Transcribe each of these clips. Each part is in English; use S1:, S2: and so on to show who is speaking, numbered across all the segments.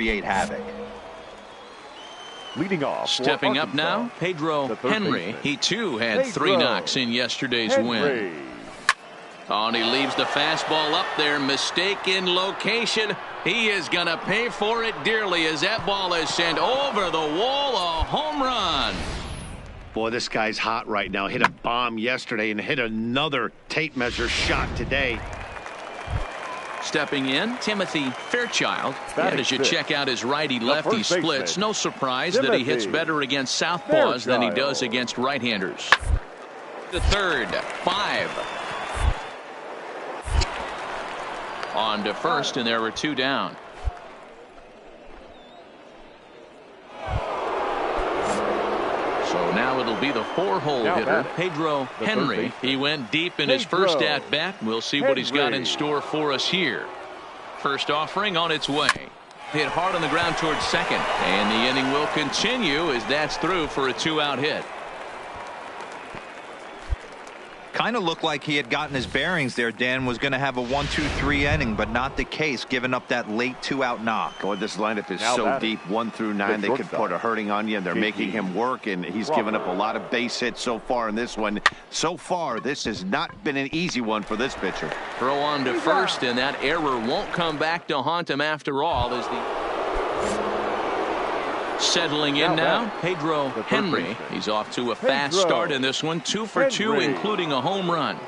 S1: create havoc.
S2: Leading off.
S3: Stepping up now, Pedro Henry. He too had 3 knocks in yesterday's win. Oh, and he leaves the fastball up there. Mistake in location. He is going to pay for it dearly as that ball is sent over the wall. A home run.
S4: Boy, this guy's hot right now. Hit a bomb yesterday and hit another tape measure shot today.
S3: Stepping in, Timothy Fairchild. And as you check out his righty-lefty splits, no surprise that he hits better against southpaws than he does against right-handers. The third, 5. On to first, and there were 2 down. So now it'll be the 4-hole hitter, Pedro Henry. He went deep in his first at-bat. We'll see what he's got in store for us here. First offering on its way. Hit hard on the ground towards second. And the inning will continue as that's through for a 2-out hit.
S1: Kind of looked like he had gotten his bearings there. Dan was going to have a 1-2-3 inning, but not the case, giving up that late 2-out knock.
S4: Boy, this lineup is so deep, 1 through 9. They could put a hurting on you, and they're making him work, and he's given up a lot of base hits so far in this one. So far, this has not been an easy one for this pitcher.
S3: Throw on to first, and that error won't come back to haunt him after all. As the settling in now, Pedro Henry. He's off to a fast start in this one. 2 for 2, including a home run.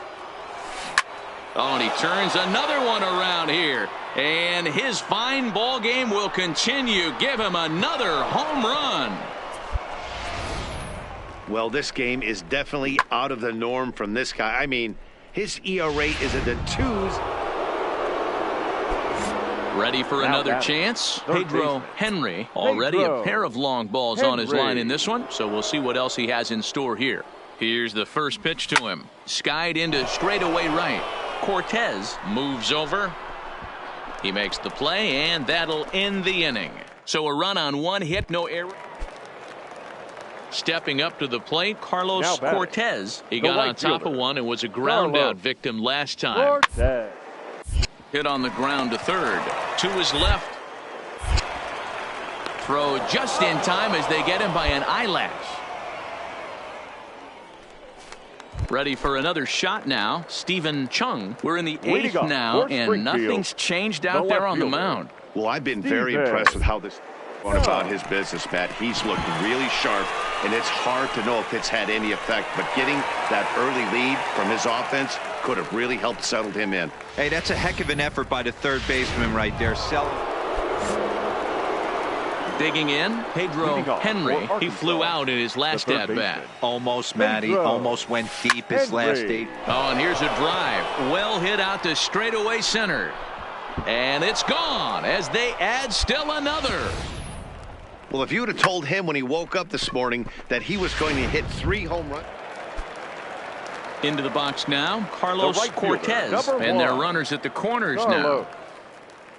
S3: Oh, and he turns another one around here. And his fine ball game will continue. Give him another home run.
S4: Well, this game is definitely out of the norm from this guy. I mean, his ERA is in the 2s.
S3: Ready for another chance. Pedro Henry already a pair of long balls on his line in this one, so we'll see what else he has in store here. Here's the first pitch to him. Skied into straightaway right. Cortez moves over. He makes the play, and that'll end the inning. So a run on 1 hit, no error. Stepping up to the plate, Carlos Cortez. He got on top of one and was a ground out victim last time. Hit on the ground to third. To his left. Throw just in time as they get him by an eyelash. Ready for another shot now. Stephen Chung. We're in the 8th now, and nothing's changed out there on the mound.
S4: Well, I've been very impressed with how this going about his business, Matt. He's looked really sharp, and it's hard to know if it's had any effect, but getting that early lead from his offense could have really helped settle him in.
S1: Hey, that's a heck of an effort by the third baseman right there.
S3: Digging in, Pedro Henry. He flew out in his last at-bat.
S1: Almost, Matty. Almost went deep his last 8.
S3: Oh, and here's a drive. Well hit out to straightaway center. And it's gone as they add still another.
S4: Well, if you would have told him when he woke up this morning that he was going to hit 3 home runs.
S3: Into the box now, Carlos Cortez. And their runners at the corners now.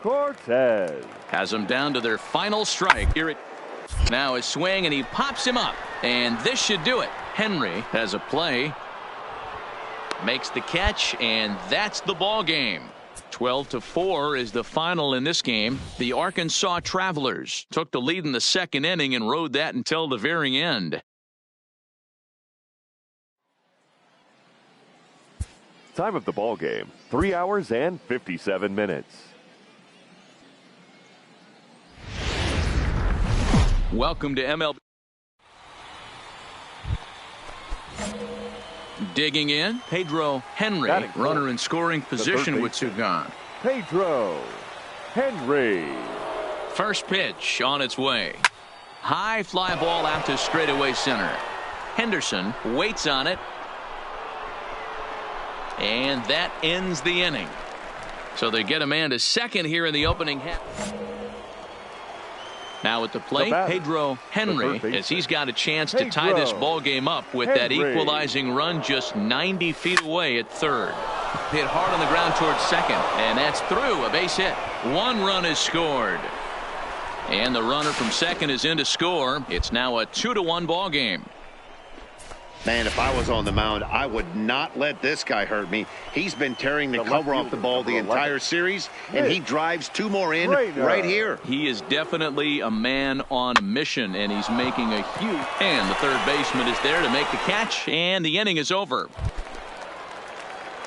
S2: Cortez
S3: has them down to their final strike. Here it now is swing, and he pops him up. And this should do it. Henry has a play. Makes the catch, and that's the ball game. 12-4 is the final in this game. The Arkansas Travelers took the lead in the 2nd inning and rode that until the very end.
S2: Time of the ball game, 3 hours and 57 minutes.
S3: Welcome to MLB. Digging in, Pedro Henry, runner in scoring position with 2 gone.
S2: Pedro Henry.
S3: First pitch on its way. High fly ball out to straightaway center. Henderson waits on it. And that ends the inning. So they get a man to second here in the opening half. Now at the plate, Pedro Henry, as he's got a chance to tie this ball game up with that equalizing run just 90 feet away at third. Hit hard on the ground towards second, and that's through. A base hit. 1 run is scored. And the runner from second is in to score. It's now a 2-1 ball game.
S4: Man, if I was on the mound, I would not let this guy hurt me. He's been tearing the cover off the ball the entire series, and he drives 2 more in right here.
S3: He is definitely a man on a mission, and he's making a huge... And the third baseman is there to make the catch, and the inning is over.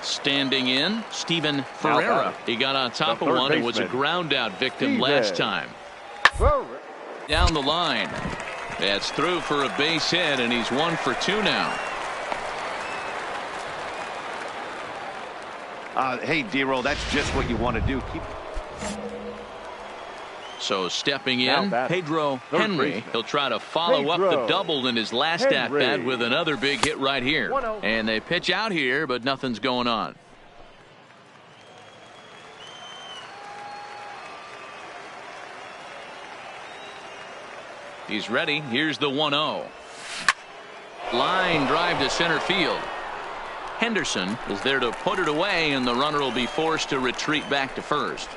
S3: Standing in, Steven Ferreira. He got on top of one and was a ground-out victim last time. Down the line. That's through for a base hit, and he's 1 for 2 now.
S1: Hey, D-Roll, that's just what you want to do.
S3: So stepping in, Pedro Henry. He'll try to follow up the double in his last at-bat with another big hit right here. And they pitch out here, but nothing's going on. He's ready. Here's the 1-0. Line drive to center field. Henderson is there to put it away, and the runner will be forced to retreat back to first.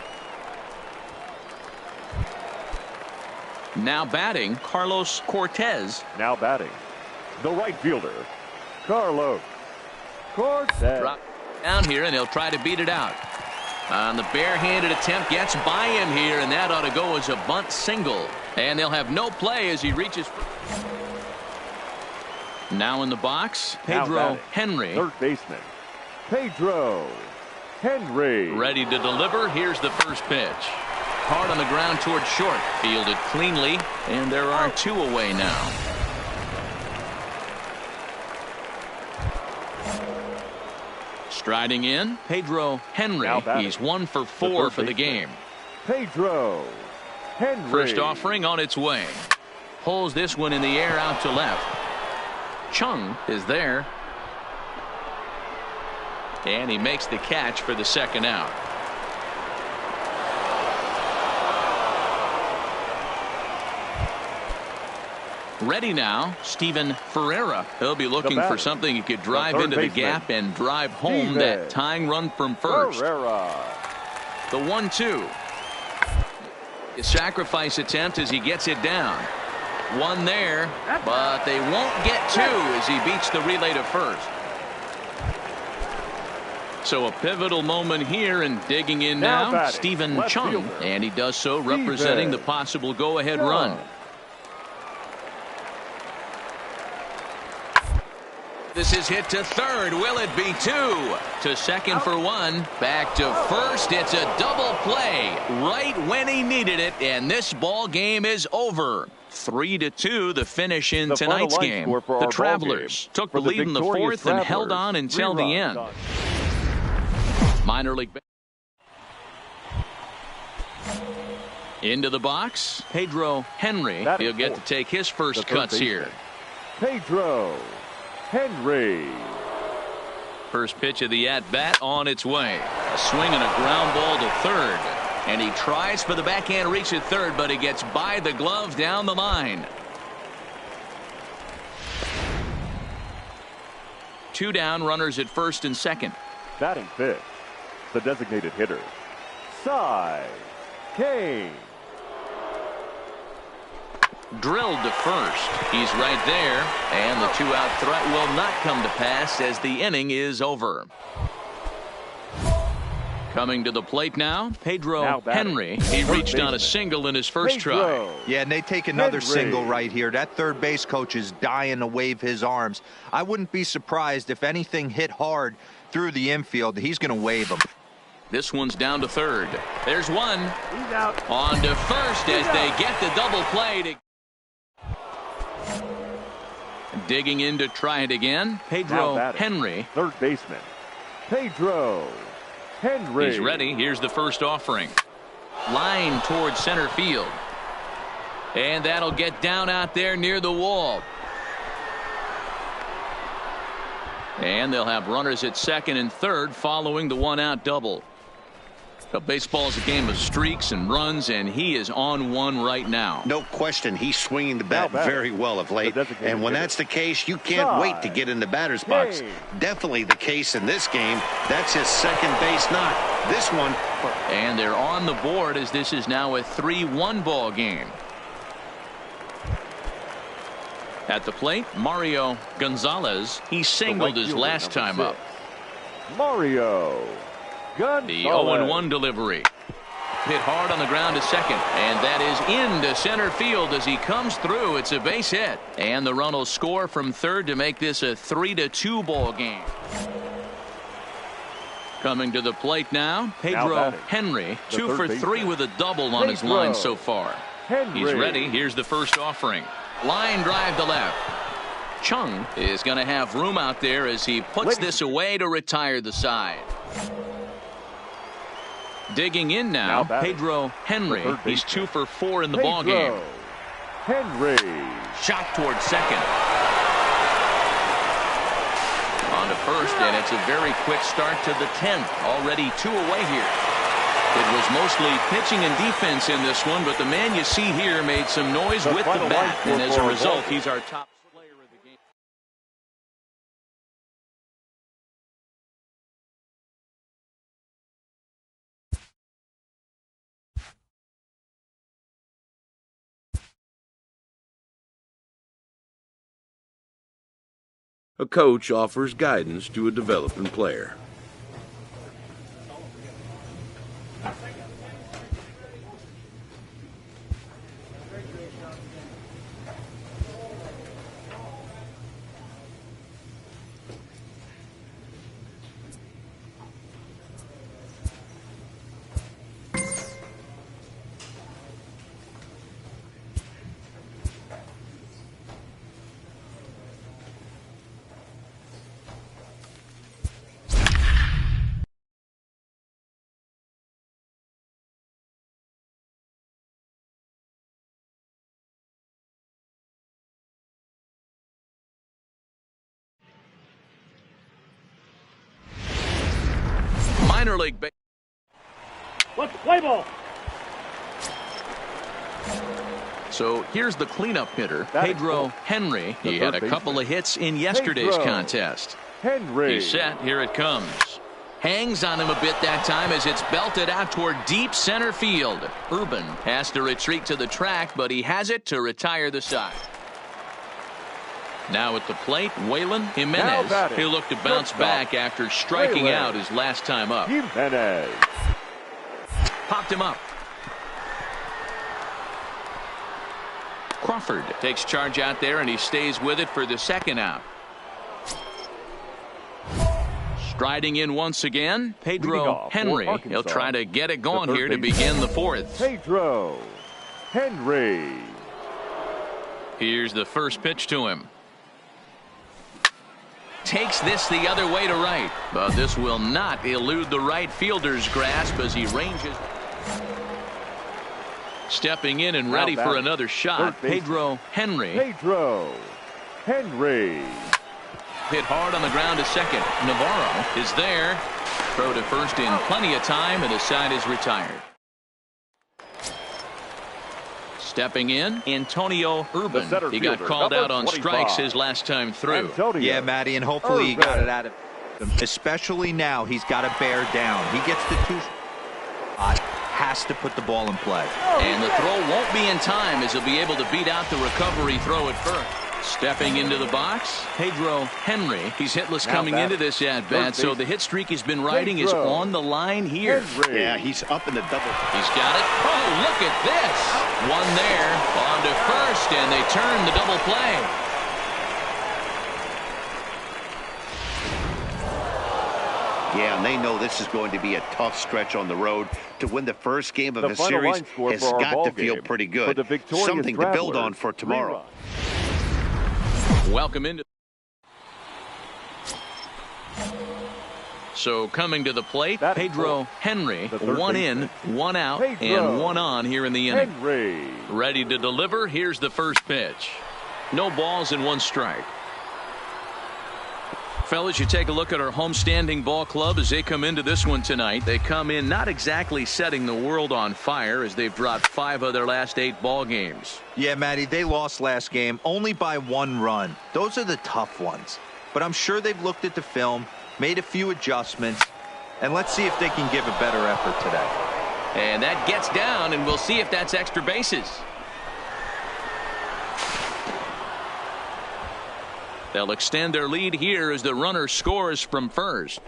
S3: Now batting, Carlos Cortez.
S2: Now batting, the right fielder, Carlos Cortez.
S3: Drop down here, and he'll try to beat it out. On the barehanded attempt, gets by him here, and that ought to go as a bunt single. And they'll have no play as he reaches. Now in the box, Pedro Henry.
S2: Third baseman, Pedro Henry.
S3: Ready to deliver. Here's the first pitch. Hard on the ground towards short. Fielded cleanly, and there are 2 away now. Striding in, Pedro Henry. He's 1 for 4 for the game.
S2: Pedro Henry.
S3: First offering on its way. Pulls this one in the air out to left. Chung is there. And he makes the catch for the second out. Ready now, Steven Ferreira. He'll be looking for something he could drive into the gap and drive home that tying run from first.
S2: Ferreira.
S3: The 1-2. A sacrifice attempt as he gets it down. 1 there, but they won't get 2 as he beats the relay to first. So a pivotal moment here, and digging in now, Stephen Chung, and he does so representing the possible go-ahead run. This is hit to third. Will it be 2? To second for 1. Back to first. It's a double play right when he needed it, and this ball game is over. 3-2 the finish in tonight's game. The Travelers took the lead in the 4th and held on until the end. Minor league. Into the box, Pedro Henry. He'll get to take his first cuts here.
S2: Pedro Henry.
S3: First pitch of the at-bat on its way. A swing and a ground ball to third. And he tries for the backhand reach at third, but he gets by the glove down the line. 2 down, runners at first and second.
S2: Batting fifth, the designated hitter, Cy Kane.
S3: Drilled to first. He's right there, and the 2-out threat will not come to pass as the inning is over. Coming to the plate now, Pedro Henry. He reached on a single in his first try.
S1: Yeah, and they take another single right here. That third base coach is dying to wave his arms. I wouldn't be surprised if anything hit hard through the infield. He's going to wave them.
S3: This one's down to third. There's one.
S2: He's out.
S3: On to first as they get the double play. Digging in to try it again, Pedro Henry.
S2: Third baseman, Pedro Henry.
S3: He's ready. Here's the first offering. Line towards center field. And that'll get down out there near the wall. And they'll have runners at second and third following the 1-out double. But baseball's a game of streaks and runs, and he is on one right now.
S4: No question, he's swinging the bat very well of late. And when that's the case, you can't wait to get in the batter's box. Definitely the case in this game. That's his second base knock. This one.
S3: And they're on the board as this is now a 3-1 ball game. At the plate, Mario Gonzalez. He singled his last time up.
S2: Mario Gonzalez.
S3: The 0-1 delivery. Hit hard on the ground to second, and that is into center field as he comes through. It's a base hit, and the run will score from third to make this a 3-2 ball game. Coming to the plate now, Pedro Henry, 2 for 3 with a double on his line so far. He's ready. Here's the first offering. Line drive to left. Chung is going to have room out there as he puts this away to retire the side. Digging in now, Pedro Henry. He's 2 for 4 in the ball game.
S2: Henry.
S3: Shot towards second. On to first, and it's a very quick start to the 10th. Already 2 away here. It was mostly pitching and defense in this one, but the man you see here made some noise with the bat, and as a result, he's our top player of the game.
S5: A coach offers guidance to a developing player.
S3: Minor league.
S6: Let's play ball.
S3: So here's the cleanup hitter, Pedro Henry. He had a couple of hits in yesterday's contest.
S2: Henry.
S3: He's set. Here it comes. Hangs on him a bit that time as it's belted out toward deep center field. Urban has to retreat to the track, but he has it to retire the side. Now at the plate, Waylon Jimenez. He'll look to bounce back after striking out his last time up.
S2: Jimenez.
S3: Popped him up. Crawford takes charge out there, and he stays with it for the second out. Striding in once again, Pedro Henry. He'll try to get it going here to begin the fourth.
S2: Pedro Henry.
S3: Here's the first pitch to him. Takes this the other way to right, but this will not elude the right fielder's grasp as he ranges. Stepping in and ready for another shot, Pedro Henry.
S2: Pedro Henry.
S3: Hit hard on the ground to second. Navarro is there. Throw to first in plenty of time, and the side is retired. Stepping in, Antonio Urban. He got called out on strikes his last time through.
S1: Yeah, Matty, and hopefully he got it out of him. Especially now, he's got to bear down. He gets the 2 has to put the ball in play.
S3: And the throw won't be in time as he'll be able to beat out the recovery throw at first. Stepping into the box, Pedro Henry. He's hitless coming into this at-bat, so the hit streak he's been riding is on the line here.
S4: Yeah, he's up in the double.
S3: He's got it. Oh, look at this. One there, on to first, and they turn the double play.
S4: Yeah, and they know this is going to be a tough stretch on the road. To win the first game of the series has got to feel pretty good. Something to build on for tomorrow.
S3: Welcome into. So coming to the plate, Pedro Henry. 1 in, 1 out, and 1 on here in the inning. Ready to deliver. Here's the first pitch. No balls and 1 strike. Fellas, you take a look at our homestanding ball club as they come into this one tonight. They come in not exactly setting the world on fire as they've dropped 5 of their last 8 ball games.
S1: Yeah, Matty, they lost last game only by 1 run. Those are the tough ones. But I'm sure they've looked at the film, made a few adjustments, and let's see if they can give a better effort today.
S3: And that gets down, and we'll see if that's extra bases. They'll extend their lead here as the runner scores from first.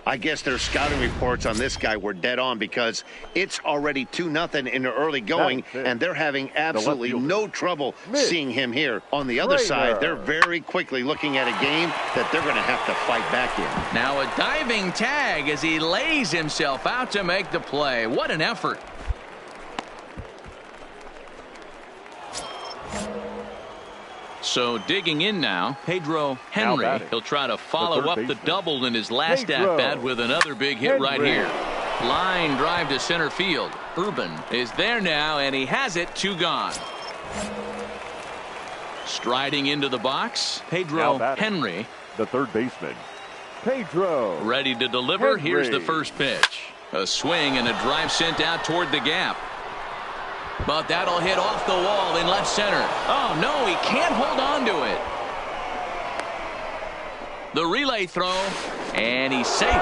S4: I guess their scouting reports on this guy were dead on because it's already 2-0 in the early going, and they're having absolutely no trouble seeing him here. On the other side, they're very quickly looking at a game that they're going to have to fight back in.
S3: Now a diving tag as he lays himself out to make the play. What an effort. So digging in now, Pedro Henry. He'll try to follow up the double in his last at-bat with another big hit right here. Line drive to center field. Urban is there now, and he has it. 2 gone. Striding into the box, Pedro Henry.
S2: The third baseman, Pedro.
S3: Ready to deliver.
S2: Henry.
S3: Here's the first pitch. A swing and a drive sent out toward the gap. But that'll hit off the wall in left center. Oh, no, he can't hold on to it. The relay throw, and he's safe.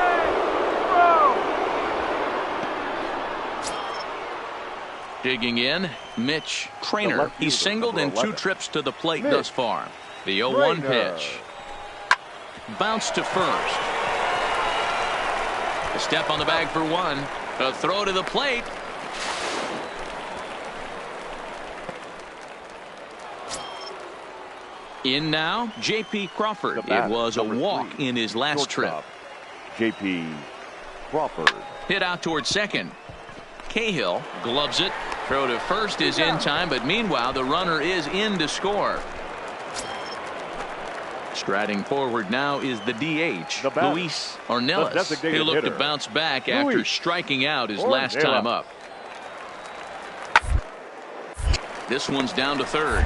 S3: Digging in, Mitch Trainer. He's singled in 2 trips to the plate thus far. The 0-1 pitch. Bounce to first. A step on the bag for 1. A throw to the plate. In now, J.P. Crawford. It was a walk in his last trip.
S2: J.P. Crawford.
S3: Hit out towards second. Cahill gloves it. Throw to first is in time, but meanwhile the runner is in to score. Striding forward now is the DH, Luis Ornelas. He'll look to bounce back after striking out his last time up. This one's down to third.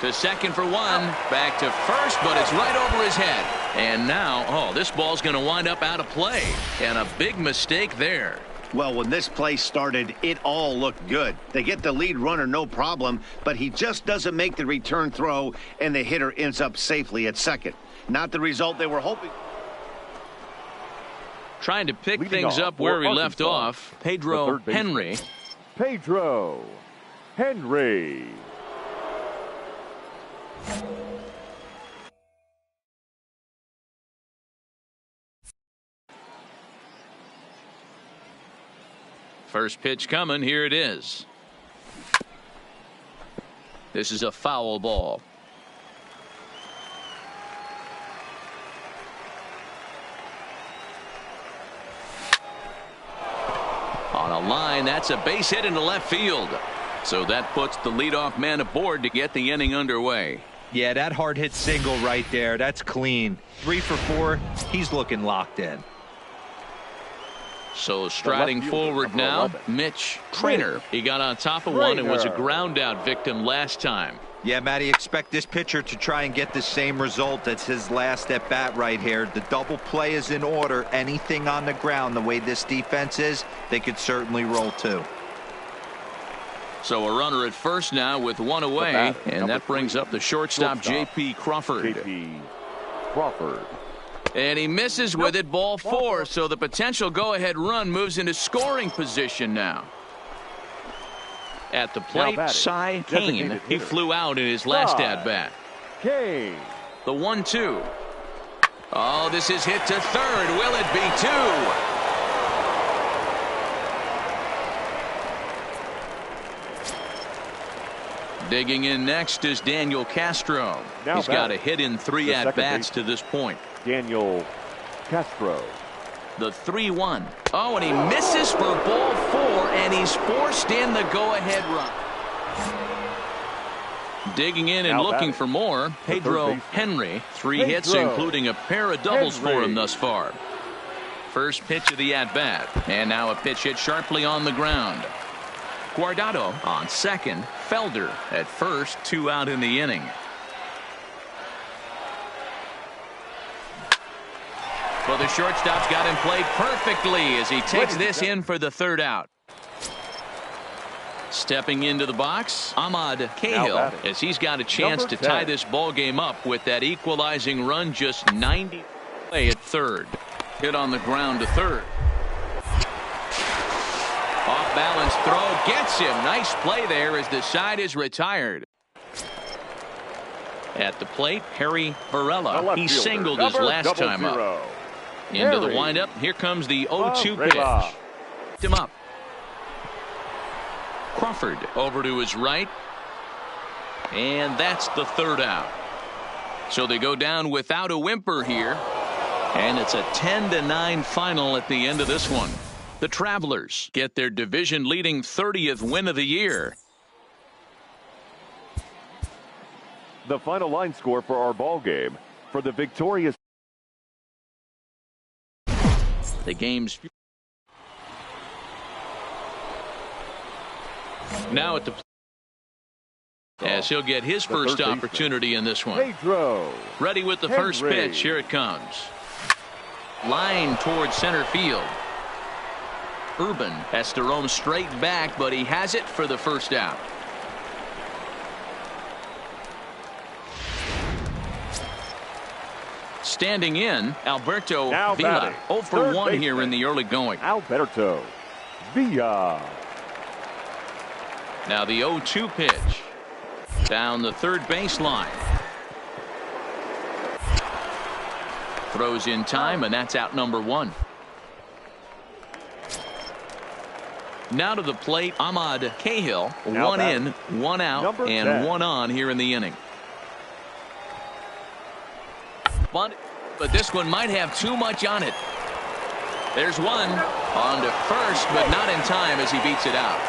S3: To second for 1. Back to first, but it's right over his head. And now, this ball's going to wind up out of play. And a big mistake there.
S4: Well, when this play started, it all looked good. They get the lead runner, no problem, but he just doesn't make the return throw, and the hitter ends up safely at second. Not the result they were hoping.
S3: Trying to pick things up where he left off, Pedro Henry.
S2: Pedro Henry.
S3: First pitch coming. Here it is. This is a foul ball. On a line, that's a base hit into left field. So that puts the leadoff man aboard to get the inning underway.
S1: Yeah, that hard hit single right there. That's clean. 3 for 4. He's looking locked in.
S3: So striding forward now, Mitch Trainer. He got on top of one and was a ground out victim last time.
S1: Yeah, Matty, expect this pitcher to try and get the same result as his last at bat right here. The double play is in order. Anything on the ground, the way this defense is, they could certainly roll 2.
S3: So a runner at first now with 1 away, and that brings up the shortstop, J.P. Crawford.
S2: J.P. Crawford.
S3: And he misses with it, ball 4, so the potential go-ahead run moves into scoring position now. At the plate, Cy Kane. He flew out in his last at-bat.
S2: Kane.
S3: The 1-2. Oh, this is hit to third. Will it be 2? Digging in next is Daniel Castro. He's got a hit in 3 at-bats to this point.
S2: Daniel Castro.
S3: The 3-1. Oh, and he misses for ball 4, and he's forced in the go-ahead run. Digging in and looking for more, Pedro Henry. 3 hits, including a pair of doubles for him thus far. First pitch of the at-bat, and now a pitch hit sharply on the ground. Guardado on second, Felder at first, 2 out in the inning. Well, the shortstop's got him played perfectly as he takes this in for the 3rd out. Stepping into the box, Ahmad Cahill, as he's got a chance to tie this ball game up with that equalizing run just 90 away at 3rd. Hit on the ground to 3rd. Off balance throw gets him. Nice play there as the side is retired. At the plate, Harry Varela. He
S2: fielder,
S3: singled his last time up. Into the windup. Here comes the 0-2 pitch. Him up. Crawford over to his right. And that's the third out. So they go down without a whimper here. And it's a 10-9 final at the end of this one. The Travelers get their division-leading 30th win of the year.
S2: The final line score for our ball game for the victorious.
S3: The game's now at the as he'll get his first opportunity in this one.
S2: Pedro.
S3: Ready with the first pitch. Here it comes. Line towards center field. Urban has to roam straight back, but he has it for the first out. Standing in, Alberto
S2: Now
S3: Villa. 0 for 1 here
S2: baseman.
S3: in the early going.
S2: Alberto Villa.
S3: Now the 0-2 pitch. Down the third baseline. Throws in time, and that's out number 1. Now to the plate, Ahmad Cahill.
S2: Now
S3: 1 in, 1 out,
S2: number
S3: and
S2: 10.
S3: 1 on here in the inning. But this one might have too much on it. There's one on to first, but not in time as he beats it out.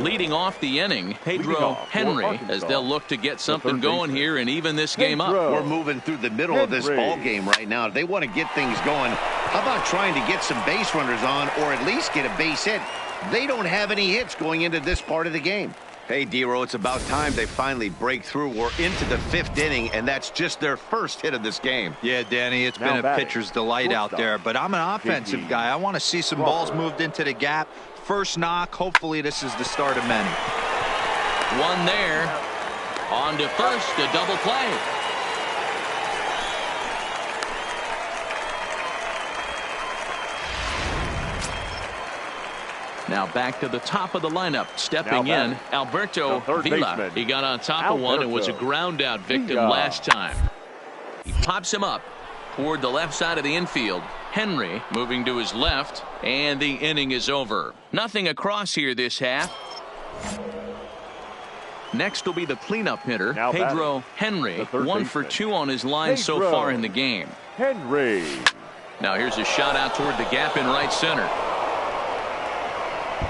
S3: Leading off the inning, Pedro Henry, as they'll look to get something going here and even this game up.
S4: We're moving through the middle of this ball game right now. They want to get things going. How about trying to get some base runners on or at least get a base hit? They don't have any hits going into this part of the game. Hey, D-Row, it's about time they finally break through. We're into the 5th inning, and that's just their first hit of this game.
S1: Yeah, Danny, it's been a pitcher's delight out there, but I'm an offensive guy. I want to see some balls moved into the gap. First knock. Hopefully this is the start of many.
S3: One there. On to first, a double play. Now back to the top of the lineup. Stepping in, Alberto Villa.
S2: Baseman.
S3: He got on top of one and was a ground out victim last time. He pops him up toward the left side of the infield. Henry moving to his left, and the inning is over. Nothing across here this half. Next will be the cleanup hitter, Pedro Henry. 1 for 2 on his line so far in the game.
S2: Henry.
S3: Now here's a shot out toward the gap in right center.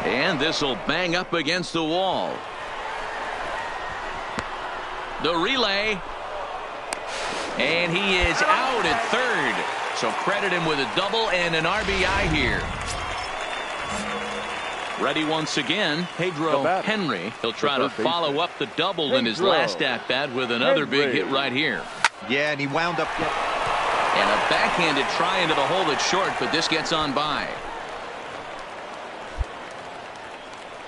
S3: And this will bang up against the wall. The relay. And he is out at third. So credit him with a double and an RBI here. Ready once again, Pedro Henry. He'll try to follow up the double in his last at-bat with another big hit right here.
S1: Yeah, and he wound up.
S3: And a backhanded try into the hole that's short, but this gets on by.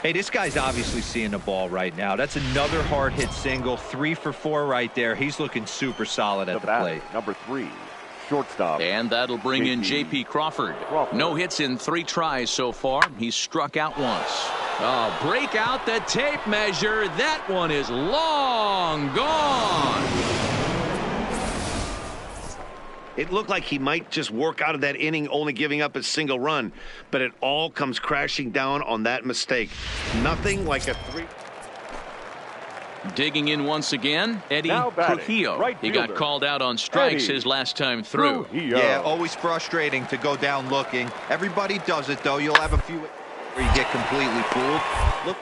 S1: Hey, this guy's obviously seeing the ball right now. That's another hard hit single. 3 for 4 right there. He's looking super solid at the plate.
S2: Number 3, shortstop.
S3: And that'll bring in J.P. Crawford. No hits in 3 tries so far. He's struck out once. Oh, break out the tape measure. That one is long gone.
S4: It looked like he might just work out of that inning, only giving up a single run, but it all comes crashing down on that mistake. Nothing like a 3.
S3: Digging in once again, Eddie Trujillo.
S2: Right
S3: he got called out on strikes his last time through.
S1: Yeah, always frustrating to go down looking. Everybody does it, though. You'll have a few where you get completely fooled. Look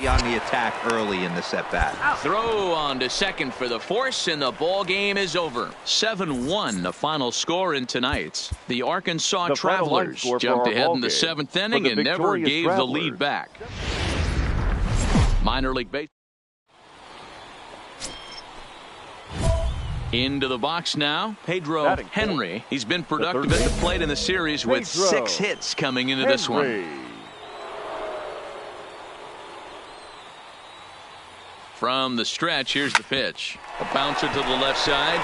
S1: on the attack early in this at-bat.
S3: Throw on to second for the force, and the ball game is over. 7-1 the final score in tonight's. The Arkansas Travelers jumped ahead in the 7th inning and never gave the lead back. Minor league baseball. Into the box now, Pedro Henry. He's been productive at the plate in the series with 6 hits coming into this one. From the stretch, here's the pitch. A bouncer to the left side.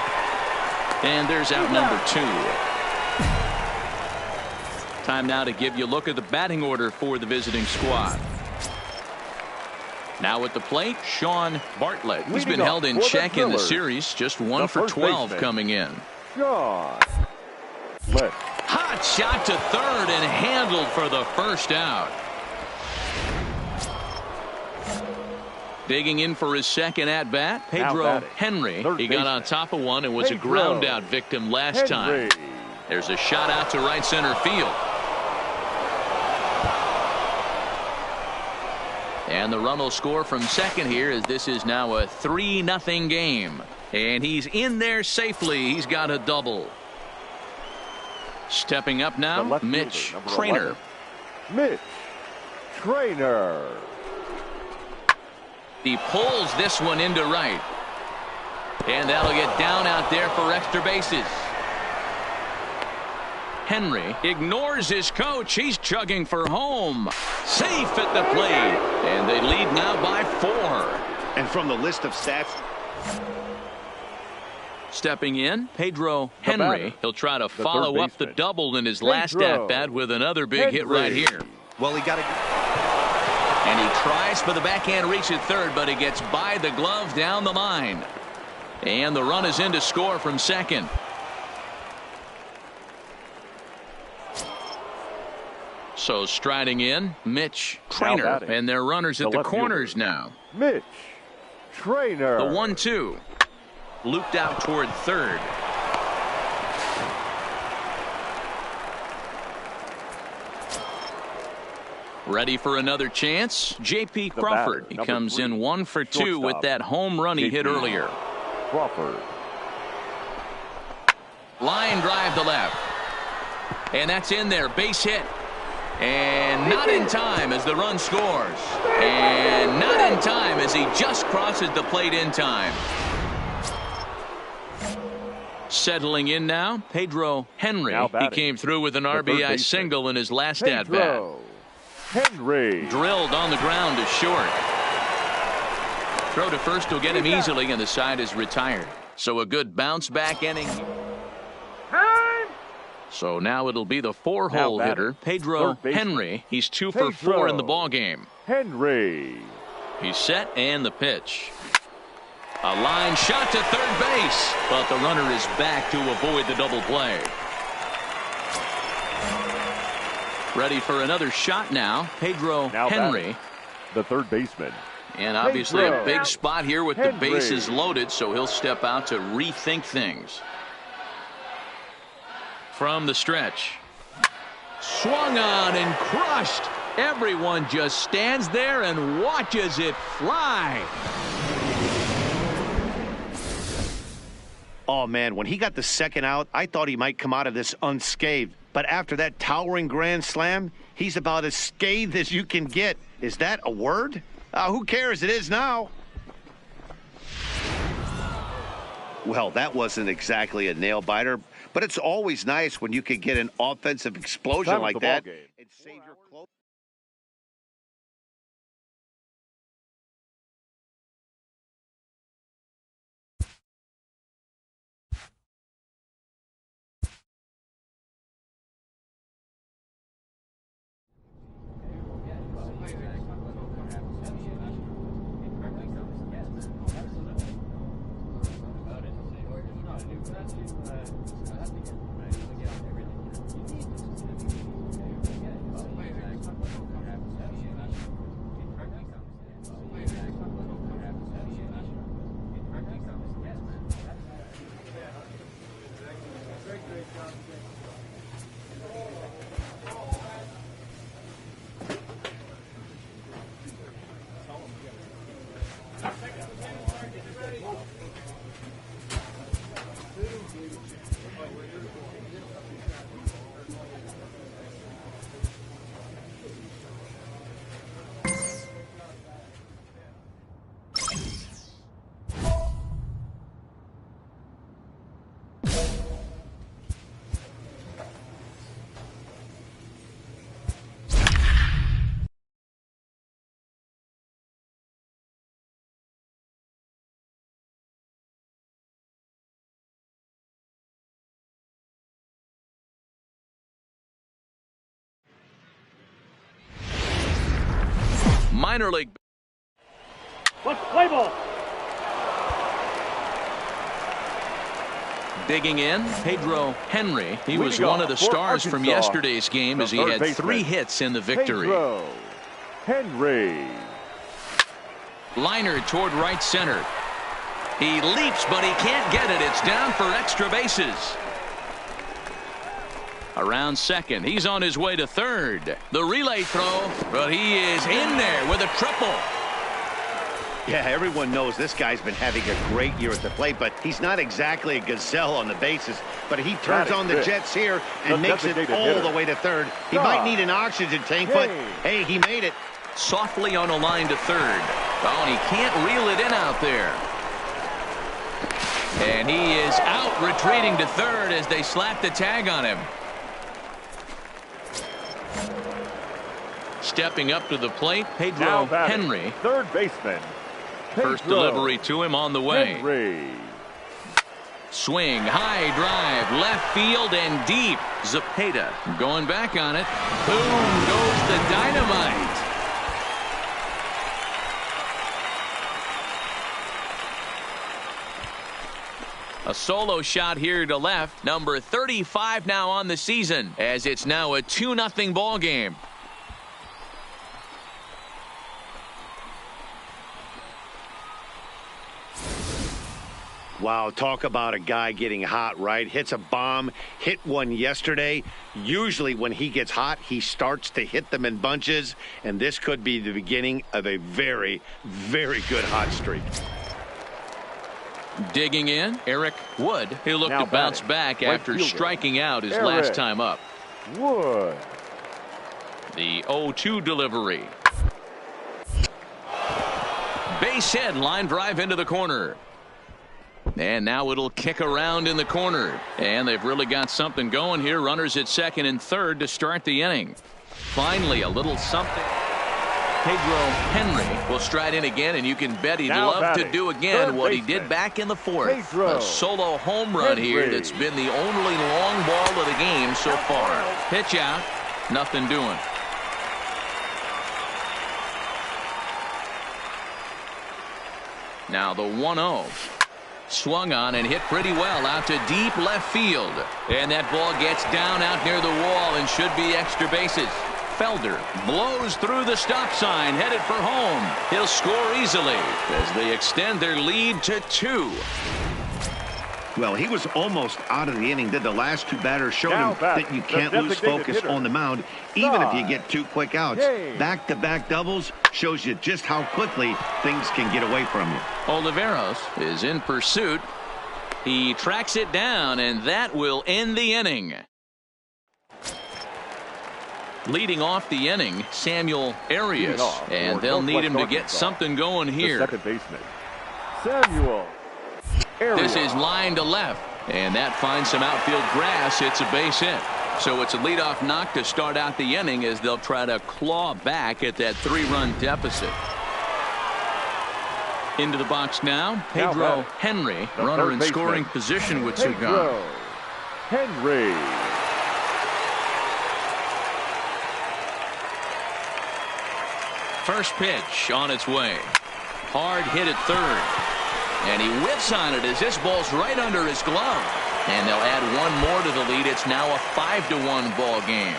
S3: And there's out number 2. Time now to give you a look at the batting order for the visiting squad. Now at the plate, Sean Bartlett. He's been
S2: Leading
S3: held in
S2: off for the
S3: check in the
S2: Brewers,
S3: series. Just 1
S2: the
S3: for
S2: first
S3: 12
S2: baseman,
S3: coming in.
S2: Sean Bartlett.
S3: Hot shot to third and handled for the first out. Digging in for his second at-bat, Pedro Henry. He got on top of one and was a ground-out victim last time. There's a shot out to right center field. And the run will score from second here, as this is now a 3-0 game. And he's in there safely. He's got a double. Stepping up now, Mitch Trainer.
S2: Mitch Trainer.
S3: He pulls this one into right. And that'll get down out there for extra bases. Henry ignores his coach. He's chugging for home. Safe at the plate. And they lead now by 4.
S4: And from the list of stats.
S3: Stepping in, Pedro Henry. He'll try to follow up the double in his last at-bat with another big hit right here.
S1: Well, he got to...
S3: And he tries for the backhand reach at third, but he gets by the glove down the line. And the run is in to score from second. So striding in, Mitch Trainer. And their runners at the corners now.
S2: Mitch Trainer.
S3: The 1-2. Looped out toward third. Ready for another chance. J.P. Crawford. He comes in 1 for 2 with that home run he hit earlier.
S2: Crawford.
S3: Line drive to left. And that's in there. Base hit. And not in time as the run scores. And not in time as he just crosses the plate in time. Settling in now, Pedro Henry. He came through with an RBI single in his last at-bat.
S2: Henry.
S3: Drilled on the ground to short. Throw to first will get him easily, and the side is retired. So a good bounce-back inning. So now it'll be the 4-hole hitter, Pedro Henry. He's 2 for 4 in the ballgame.
S2: Henry.
S3: He's set, and the pitch. A line shot to third base, but the runner is back to avoid the double play. Ready for another shot now, Pedro Henry.
S2: The third baseman.
S3: And obviously a big spot here with the bases loaded, so he'll step out to rethink things. From the stretch. Swung on and crushed. Everyone just stands there and watches it fly.
S4: Oh, man, when he got the second out, I thought he might come out of this unscathed. But after that towering grand slam, he's about as scathed as you can get. Is that a word? Who cares? It is now. Well, that wasn't exactly a nail-biter, but it's always nice when you can get an offensive explosion like that and save your close.
S3: Minor league.
S6: Let's play ball.
S3: Digging in, Pedro Henry. He was
S2: Leading
S3: one
S2: off
S3: of the
S2: for
S3: stars from
S2: Arkansas,
S3: yesterday's game
S2: the
S3: as he
S2: third
S3: had
S2: baseman,
S3: 3 hits in the victory.
S2: Pedro Henry.
S3: Liner toward right center. He leaps, but he can't get it. It's down for extra bases. Around second, he's on his way to third. The relay throw, but he is in there with a triple.
S4: Yeah, everyone knows this guy's been having a great year at the plate, but he's not exactly a gazelle on the bases. But he turns on the Jets here and makes it all the way to third. He might need an oxygen tank, but hey, he made it.
S3: Softly on a line to third. Oh, and he can't reel it in out there. And he is out retreating to third as they slap the tag on him. Stepping up to the plate, Pedro Henry.
S2: Third baseman.
S3: First delivery to him on the way.
S2: Henry.
S3: Swing, high drive, left field and deep. Zepeda going back on it. Boom goes the dynamite. A solo shot here to left. Number 35 now on the season, as it's now a 2-0 ball game.
S4: Wow, talk about a guy getting hot, right? Hits a bomb, hit one yesterday. Usually when he gets hot, he starts to hit them in bunches, and this could be the beginning of a very, very good hot streak.
S3: Digging in, Eric Wood. He'll look to bounce back after striking out his last time up.
S2: Wood.
S3: The 0-2 delivery. Base hit, line drive into the corner. And now it'll kick around in the corner. And they've really got something going here. Runners at second and third to start the inning. Finally, a little something. Pedro Henry will stride in again, and you can bet he'd love to do again what he did back in the fourth. A solo home run here that's been the only long ball of the game so far. Pitch out, nothing doing. Now the 1-0. Swung on and hit pretty well out to deep left field. And that ball gets down out near the wall and should be extra bases. Felder blows through the stop sign, headed for home. He'll score easily as they extend their lead to 2.
S4: Well, he was almost out of the inning. Did the last 2 batters showed him that you can't lose focus on the mound, even if you get 2 quick outs. Back-to-back doubles shows you just how quickly things can get away from you.
S3: Oliveros is in pursuit. He tracks it down, and that will end the inning. Leading off the inning, Samuel Arias, and they'll need him to get something going here.
S2: Second baseman, Samuel Arias.
S3: This is line to left, and that finds some outfield grass. It's a base hit. So it's a leadoff knock to start out the inning as they'll try to claw back at that 3-run deficit. Into the box now, Pedro Henry, runner in scoring position with 2 gone.
S2: Henry.
S3: First pitch on its way. Hard hit at third. And he whiffs on it as this ball's right under his glove. And they'll add 1 more to the lead. It's now a 5-1 ball game.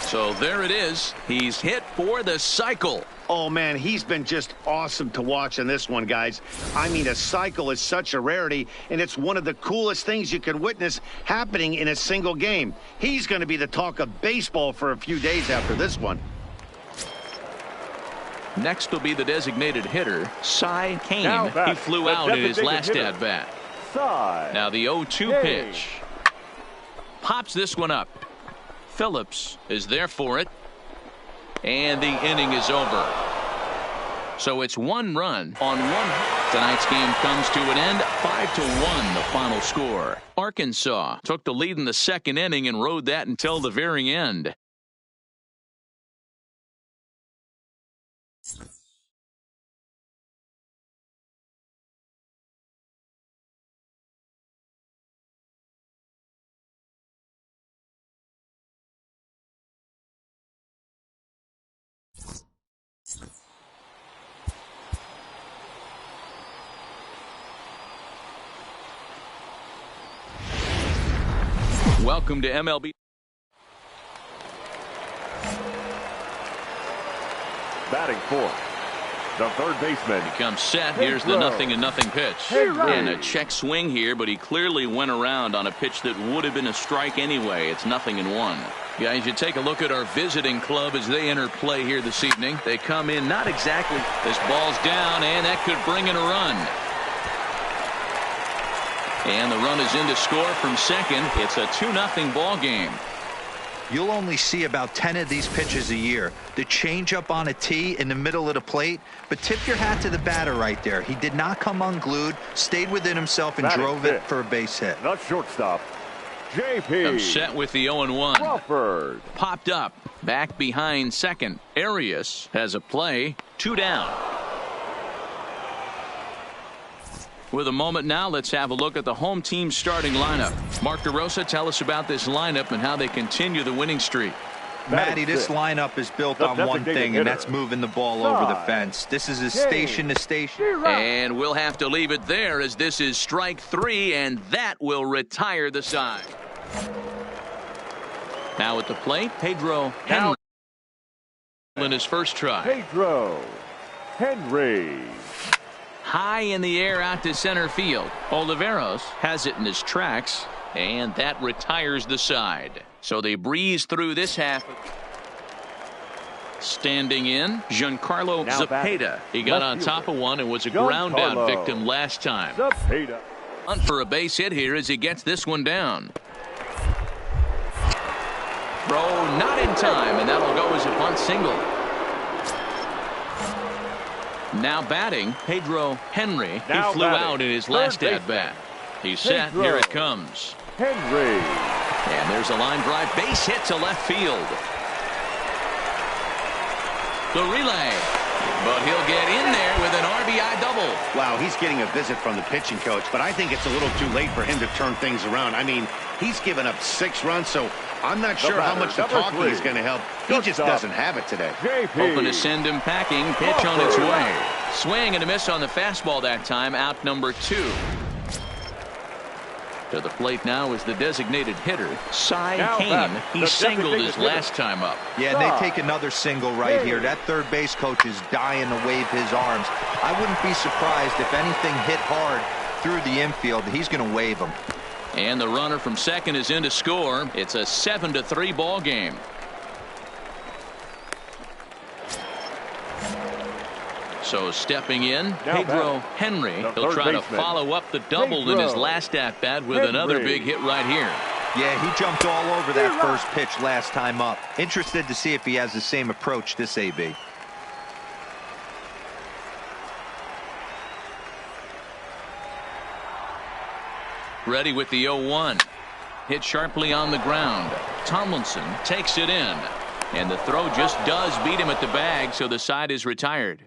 S3: So there it is. He's hit for the cycle.
S4: Oh, man, he's been just awesome to watch in this one, guys. I mean, a cycle is such a rarity, and it's one of the coolest things you can witness happening in a single game. He's going to be the talk of baseball for a few days after this one.
S3: Next will be the designated hitter, Cy Kane. He flew out in his last at-bat. Now the 0-2 pitch. Pops this one up. Phillips is there for it. And the inning is over. So it's 1 run on 1. Tonight's game comes to an end. 5-1 the final score. Arkansas took the lead in the second inning and rode that until the very end. Welcome to MLB.
S2: Batting fourth, the third baseman.
S3: He comes set. Here's the 0-0 pitch. And a check swing here, but he clearly went around on a pitch that would have been a strike anyway. It's 0-1. Guys, you take a look at our visiting club as they enter play here this evening. They come in not exactly. This ball's down, and that could bring in a run. And the run is in to score from second. It's a 2-0 ball game.
S1: You'll only see about 10 of these pitches a year. The changeup on a tee in the middle of the plate. But tip your hat to the batter right there. He did not come unglued, stayed within himself, and drove it for a base hit.
S2: The shortstop, JP.
S3: Comes set with the 0-1.
S2: Crawford.
S3: Popped up. Back behind second. Arias has a play. 2 down. With a moment now, let's have a look at the home team starting lineup. Mark DeRosa, tell us about this lineup and how they continue the winning streak.
S1: Matty, this lineup is built on one thing, and that's moving the ball over the fence. This is a station to station.
S3: And we'll have to leave it there as this is strike 3, and that will retire the side. Now at the plate, Pedro Henry in his first try.
S2: Pedro Henry.
S3: High in the air out to center field. Oliveros has it in his tracks, and that retires the side. So they breeze through this half. Standing in, Giancarlo Zepeda. He got on top of one and was a ground out victim last time.
S2: Zepeda.
S3: Hunt for a base hit here as he gets this one down. Throw not in time, and that'll go as a bunt single. Now batting, Pedro Henry. He flew out in his last at-bat. He's set. Here it comes.
S2: Henry.
S3: And there's a line drive base hit to left field. The relay. But he'll get in there with an RBI double.
S4: Wow, he's getting a visit from the pitching coach, but I think it's a little too late for him to turn things around. I mean, he's given up 6 runs, so I'm not sure how much the talking is going to help. He just doesn't have it today.
S3: Hoping to send him packing. Pitch on its way. Swing and a miss on the fastball that time. Out number 2. To the plate now is the designated hitter, Cy Kane. He singled his last time up.
S1: Yeah, and they take another single right here. That third base coach is dying to wave his arms. I wouldn't be surprised if anything hit hard through the infield. He's going to wave them.
S3: And the runner from second is in to score. It's a 7-3 ball game. So stepping in, Pedro Henry. He'll try to follow up the double in his last at-bat with another big hit right here.
S1: Yeah, he jumped all over that first pitch last time up. Interested to see if he has the same approach this AB.
S3: Ready with the 0-1. Hit sharply on the ground. Tomlinson takes it in. And the throw just does beat him at the bag, so the side is retired.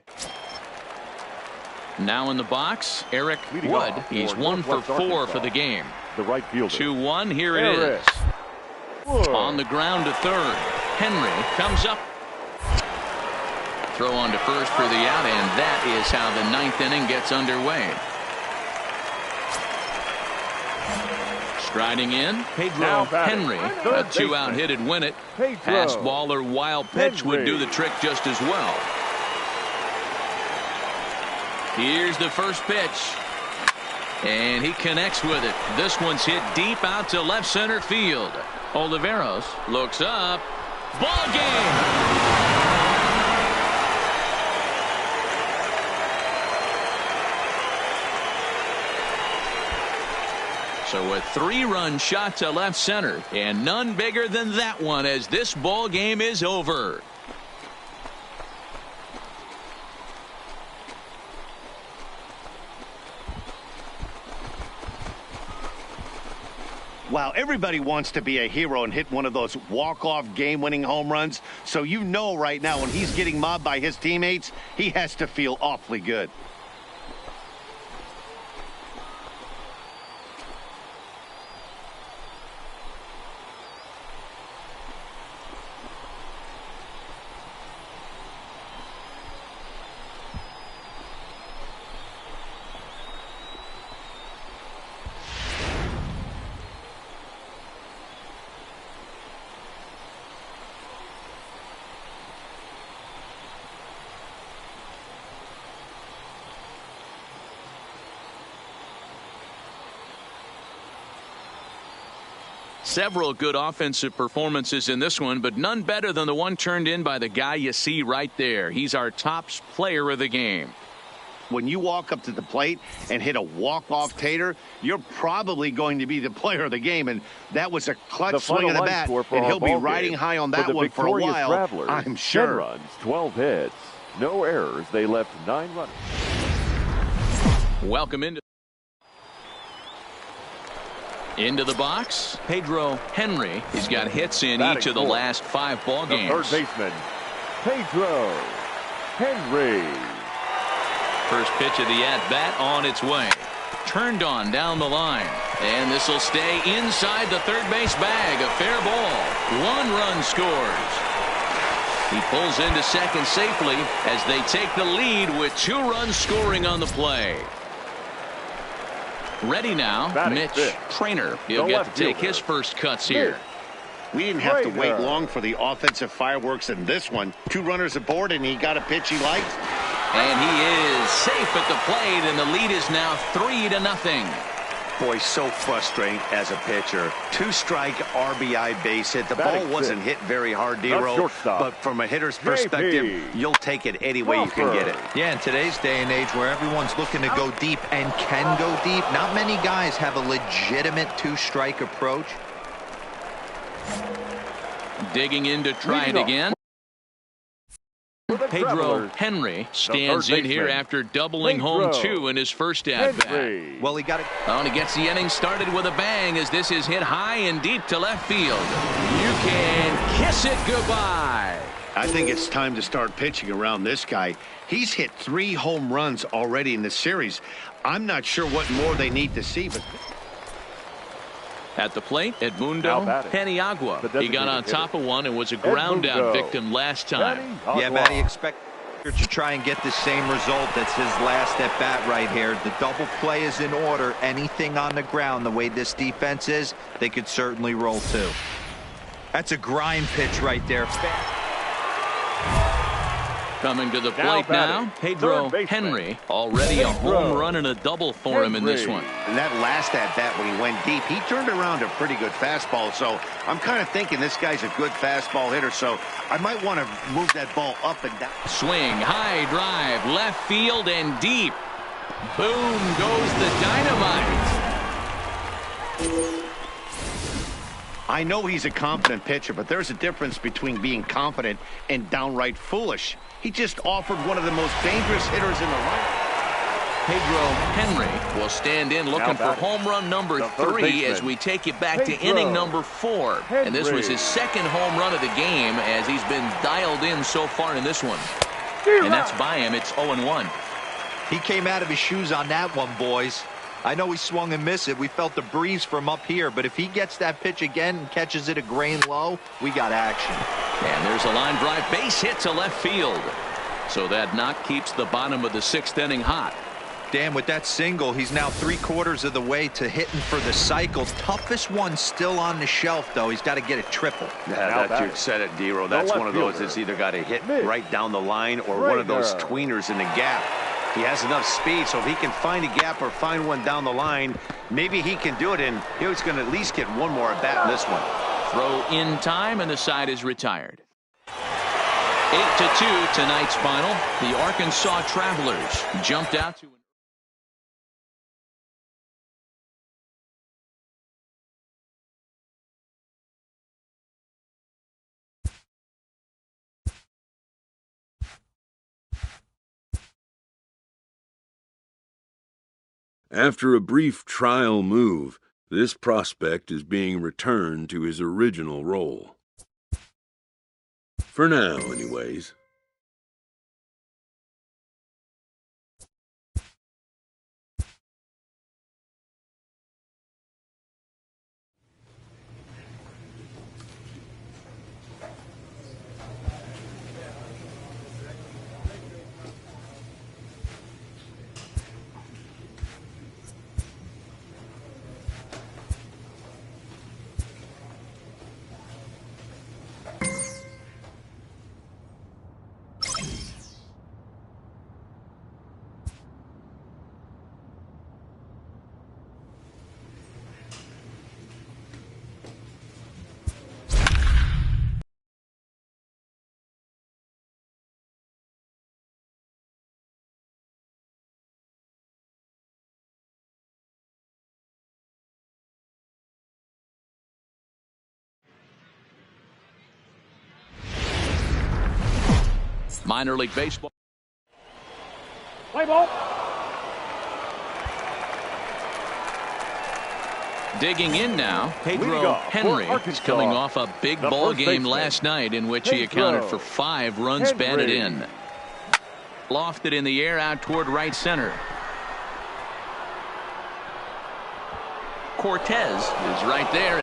S3: Now in the box, Eric Wood. He's 1 for 4 for the game.
S2: The right fielder.
S3: 2-1. Here it is. On the ground to third. Henry comes up. Throw on to first for the out, and that is how the 9th inning gets underway. Striding in, Pedro Henry. A 2-out hit would win it. Fastball or wild pitch would do the trick just as well. Here's the first pitch. And he connects with it. This one's hit deep out to left center field. Oliveros looks up. Ball game! So a 3-run shot to left center, and none bigger than that one as this ball game is over.
S4: Wow, everybody wants to be a hero and hit one of those walk-off game-winning home runs. So you know right now when he's getting mobbed by his teammates, he has to feel awfully good.
S3: Several good offensive performances in this one, but none better than the one turned in by the guy you see right there. He's our top player of the game.
S4: When you walk up to the plate and hit a walk-off tater, you're probably going to be the player of the game, and that was a clutch swing of the bat, and he'll be riding high on that one for a while, I'm sure.
S2: 10 runs, 12 hits, no errors. They left 9 runners.
S3: Welcome into the box, Pedro Henry. He's got hits in each of the last 5 ball games.
S2: The third baseman, Pedro Henry.
S3: First pitch of the at-bat on its way. Turned on down the line. And this will stay inside the third base bag. A fair ball. 1 run scores. He pulls into second safely as they take the lead with 2 runs scoring on the play. Ready now, Mitch Trainer. He'll get to take his first cuts here.
S4: We didn't have to wait long for the offensive fireworks in this one. 2 runners aboard, and he got a pitch he liked.
S3: And he is safe at the plate, and the lead is now 3-0.
S4: Boy, so frustrating as a pitcher. 2-strike RBI base hit. The ball wasn't hit very hard, D-Row, but from a hitter's perspective, you'll take it any way you can get it.
S1: Yeah, in today's day and age where everyone's looking to go deep and can go deep, not many guys have a legitimate 2-strike approach.
S3: Digging in to try it again. Pedro Henry stands in here after doubling home 2 in his first at-bat.
S1: Well, he got it.
S3: Oh, and he gets the inning started with a bang as this is hit high and deep to left field. You can kiss it goodbye.
S4: I think it's time to start pitching around this guy. He's hit 3 home runs already in the series. I'm not sure what more they need to see, but...
S3: At the plate, Edmundo Paniagua. He got on top of one and was a ground-out victim last time.
S1: Yeah, Matty, expect to try and get the same result. That's his last at-bat right here. The double play is in order. Anything on the ground, the way this defense is, they could certainly roll too. That's a grind pitch right there.
S3: Coming to the plate now, Pedro Henry. Already a home run and a double for him in this one.
S4: And that last at-bat when he went deep, he turned around a pretty good fastball. So I'm kind of thinking this guy's a good fastball hitter. So I might want to move that ball up and down.
S3: Swing, high drive, left field and deep. Boom goes the dynamite.
S4: I know he's a confident pitcher, but there's a difference between being confident and downright foolish. He just offered one of the most dangerous hitters in the lineup.
S3: Pedro Henry will stand in looking for home run number 3 as we take it back to inning number 4. And this was his second home run of the game as he's been dialed in so far in this one. And that's by him. It's 0-1.
S1: He came out of his shoes on that one, boys. I know he swung and missed it. We felt the breeze from up here, but if he gets that pitch again and catches it a grain low, we got action.
S3: And there's a line drive base hit to left field. So that knock keeps the bottom of the 6th inning hot.
S1: Dan, with that single, he's now 3/4 of the way to hitting for the cycle. Toughest one still on the shelf, though. He's got to get a triple.
S4: Yeah, you said it, D-Row. That's one of those that's either got to hit right down the line or one of those tweeners in the gap. He has enough speed, so if he can find a gap or find one down the line, maybe he can do it, and he's going to at least get one more at bat in this one.
S3: Throw in time, and the side is retired. 8-2 tonight's final. The Arkansas Travelers jumped out to...
S5: After a brief trial move, this prospect is being returned to his original role. For now, anyways.
S3: Minor League Baseball.
S6: Play ball.
S3: Digging in now, Pedro
S2: Leading off for
S3: Henry is
S2: Arkansas,
S3: coming off a big
S2: the
S3: ball
S2: first
S3: game
S2: baseman,
S3: last night in which he accounted for 5 runs
S2: Henry.
S3: batted in. Lofted in the air out toward right center. Cortez is right there.